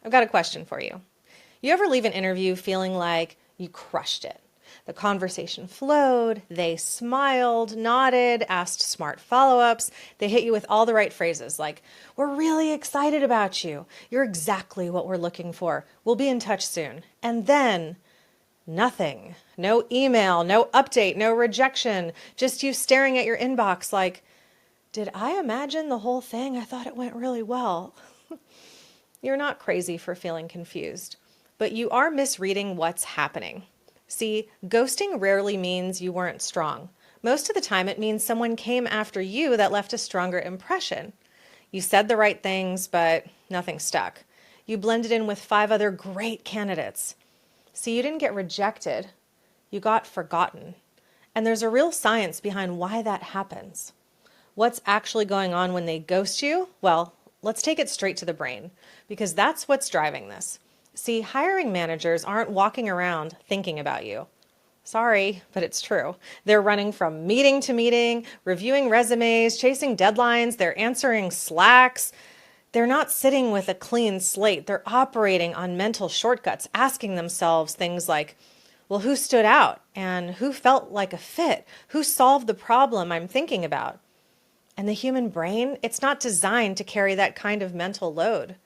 I've got a question for you. You ever leave an interview feeling like you crushed it? The conversation flowed, they smiled, nodded, asked smart follow-ups. They hit you with all the right phrases like, "We're really excited about you. You're exactly what we're looking for. We'll be in touch soon." And then nothing. No email, no update, no rejection. Just you staring at your inbox like, "Did I imagine the whole thing? I thought it went really well." You're not crazy for feeling confused, but you are misreading what's happening. See, ghosting rarely means you weren't strong. Most of the time, it means someone came after you that left a stronger impression. You said the right things, but nothing stuck. You blended in with 5 other great candidates. See, you didn't get rejected, you got forgotten. And there's a real science behind why that happens. What's actually going on when they ghost you? Well, let's take it straight to the brain, because that's what's driving this. See, hiring managers aren't walking around thinking about you. Sorry, but it's true. They're running from meeting to meeting, reviewing resumes, chasing deadlines, they're answering Slacks. They're not sitting with a clean slate. They're operating on mental shortcuts, asking themselves things like, well, who stood out? And who felt like a fit? Who solved the problem I'm thinking about? And the human brain, it's not designed to carry that kind of mental load.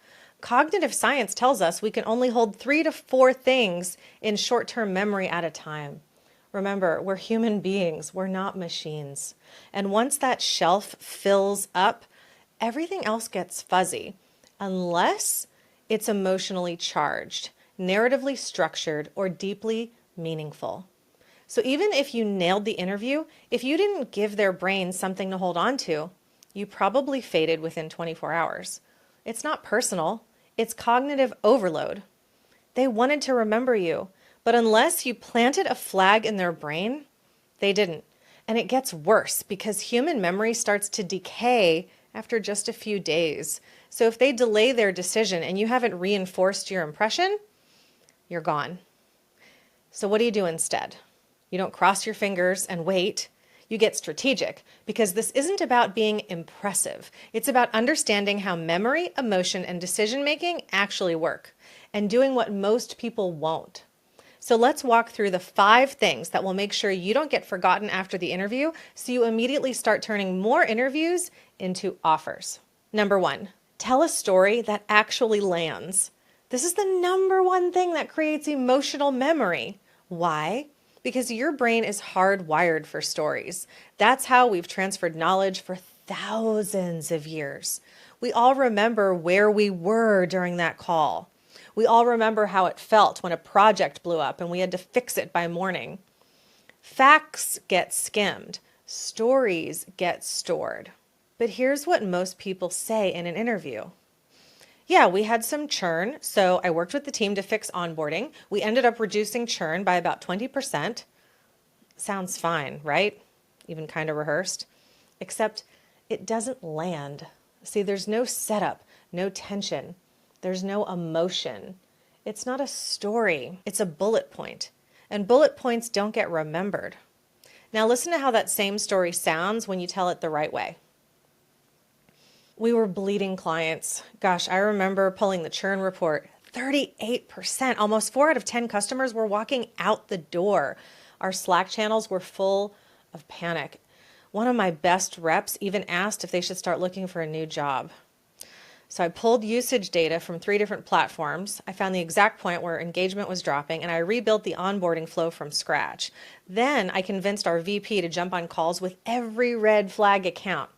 Cognitive science tells us we can only hold 3 to 4 things in short-term memory at a time. Remember, we're human beings, we're not machines. And once that shelf fills up, everything else gets fuzzy, unless it's emotionally charged, narratively structured, or deeply meaningful. So even if you nailed the interview, if you didn't give their brain something to hold on to, you probably faded within 24 hours. It's not personal, it's cognitive overload. They wanted to remember you, but unless you planted a flag in their brain, they didn't. And it gets worse because human memory starts to decay after just a few days. So if they delay their decision and you haven't reinforced your impression, you're gone. So what do you do instead? You don't cross your fingers and wait. You get strategic, because this isn't about being impressive. It's about understanding how memory, emotion, and decision-making actually work, and doing what most people won't. So let's walk through the 5 things that will make sure you don't get forgotten after the interview, so you immediately start turning more interviews into offers. Number 1, tell a story that actually lands. This is the number 1 thing that creates emotional memory. Why? Because your brain is hardwired for stories. That's how we've transferred knowledge for thousands of years. We all remember where we were during that call. We all remember how it felt when a project blew up and we had to fix it by morning. Facts get skimmed. Stories get stored. But here's what most people say in an interview. Yeah, we had some churn, so I worked with the team to fix onboarding. We ended up reducing churn by about 20%. Sounds fine, right? Even kind of rehearsed. Except it doesn't land. See, there's no setup, no tension. There's no emotion. It's not a story. It's a bullet point. And bullet points don't get remembered. Now listen to how that same story sounds when you tell it the right way. We were bleeding clients. Gosh, I remember pulling the churn report. 38%, almost 4 out of 10 customers were walking out the door. Our Slack channels were full of panic. One of my best reps even asked if they should start looking for a new job. So I pulled usage data from 3 different platforms. I found the exact point where engagement was dropping, and I rebuilt the onboarding flow from scratch. Then I convinced our VP to jump on calls with every red flag account.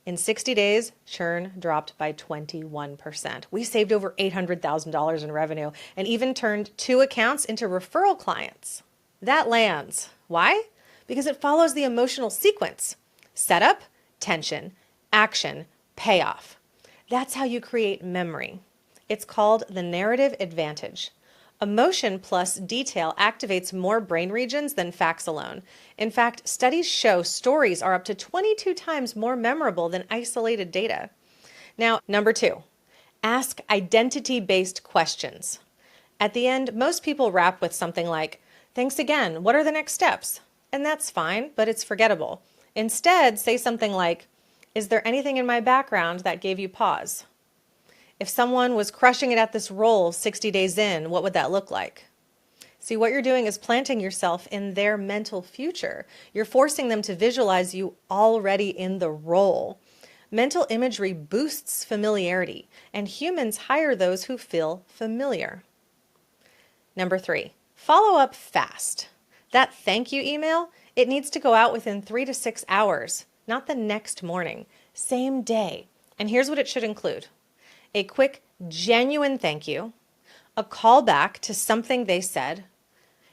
In 60 days, churn dropped by 21%. We saved over $800,000 in revenue and even turned 2 accounts into referral clients. That lands. Why? Because it follows the emotional sequence. Setup, tension, action, payoff. That's how you create memory. It's called the narrative advantage. Emotion plus detail activates more brain regions than facts alone. In fact, studies show stories are up to 22 times more memorable than isolated data. Now, number 2, ask identity-based questions. At the end, most people wrap with something like, "Thanks again, what are the next steps?" And that's fine, but it's forgettable. Instead, say something like, "Is there anything in my background that gave you pause?" If someone was crushing it at this role 60 days in, what would that look like? See, what you're doing is planting yourself in their mental future. You're forcing them to visualize you already in the role. Mental imagery boosts familiarity, and humans hire those who feel familiar. Number 3, follow up fast. That thank you email, it needs to go out within 3 to 6 hours, not the next morning, same day. And here's what it should include: a quick, genuine thank you, a callback to something they said,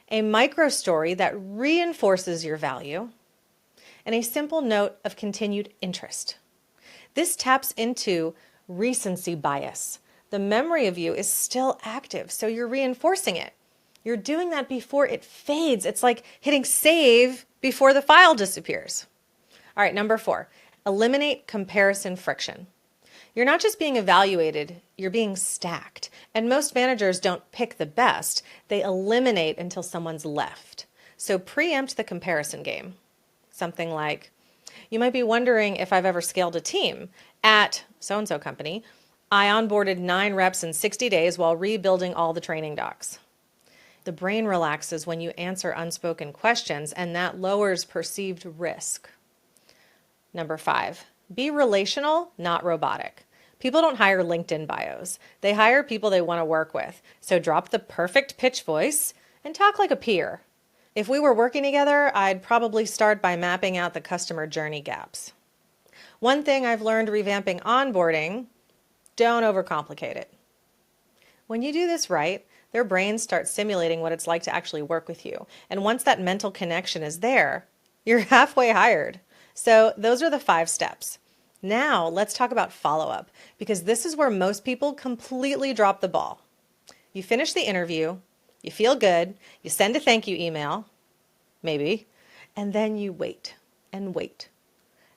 a micro story that reinforces your value, and a simple note of continued interest. This taps into recency bias. The memory of you is still active, so you're reinforcing it. You're doing that before it fades. It's like hitting save before the file disappears. All right, number 4, eliminate comparison friction. You're not just being evaluated, you're being stacked. And most managers don't pick the best, they eliminate until someone's left. So preempt the comparison game. Something like, you might be wondering if I've ever scaled a team. At so-and-so company, I onboarded 9 reps in 60 days while rebuilding all the training docs. The brain relaxes when you answer unspoken questions, and that lowers perceived risk. Number 5, be relational, not robotic. People don't hire LinkedIn bios. They hire people they want to work with. So drop the perfect pitch voice and talk like a peer. If we were working together, I'd probably start by mapping out the customer journey gaps. One thing I've learned revamping onboarding, don't overcomplicate it. When you do this right, their brains start simulating what it's like to actually work with you. And once that mental connection is there, you're halfway hired. So those are the 5 steps. Now let's talk about follow-up, because this is where most people completely drop the ball. You finish the interview, you feel good, you send a thank you email, maybe, and then you wait and wait.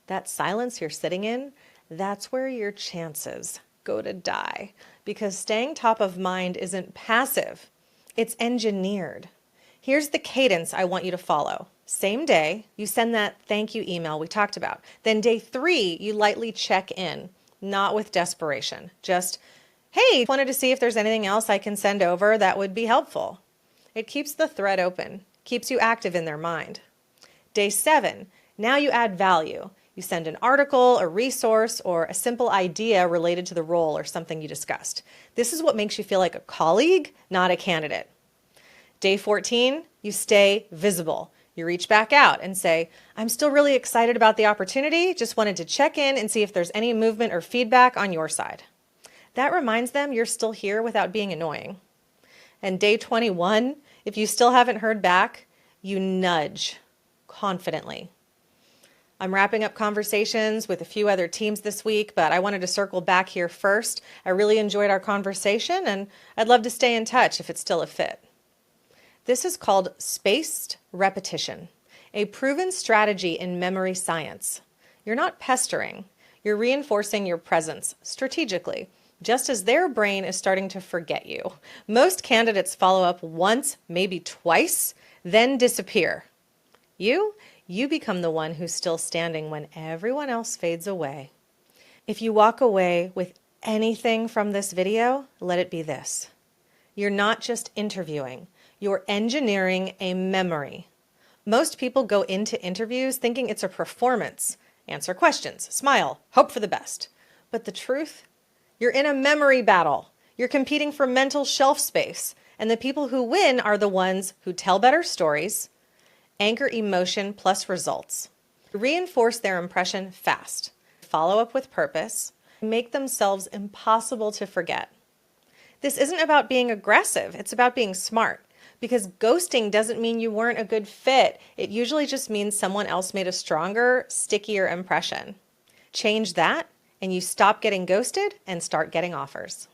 That silence you're sitting in, that's where your chances go to die, because staying top of mind isn't passive, it's engineered. Here's the cadence I want you to follow. Same day, you send that thank you email we talked about. Then day 3, you lightly check in, not with desperation. Just, hey, wanted to see if there's anything else I can send over that would be helpful. It keeps the thread open, keeps you active in their mind. Day 7, now you add value. You send an article, a resource, or a simple idea related to the role or something you discussed. This is what makes you feel like a colleague, not a candidate. Day 14, you stay visible. You reach back out and say, I'm still really excited about the opportunity, just wanted to check in and see if there's any movement or feedback on your side. That reminds them you're still here without being annoying. And day 21, if you still haven't heard back, you nudge confidently. I'm wrapping up conversations with a few other teams this week, but I wanted to circle back here first. I really enjoyed our conversation, and I'd love to stay in touch if it's still a fit. This is called spaced repetition, a proven strategy in memory science. You're not pestering, you're reinforcing your presence strategically, just as their brain is starting to forget you. Most candidates follow up once, maybe twice, then disappear. You become the one who's still standing when everyone else fades away. If you walk away with anything from this video, let it be this. You're not just interviewing, you're engineering a memory. Most people go into interviews thinking it's a performance. Answer questions, smile, hope for the best. But the truth? You're in a memory battle. You're competing for mental shelf space. And the people who win are the ones who tell better stories, anchor emotion plus results, reinforce their impression fast, follow up with purpose, make themselves impossible to forget. This isn't about being aggressive, it's about being smart. Because ghosting doesn't mean you weren't a good fit. It usually just means someone else made a stronger, stickier impression. Change that, and you stop getting ghosted and start getting offers.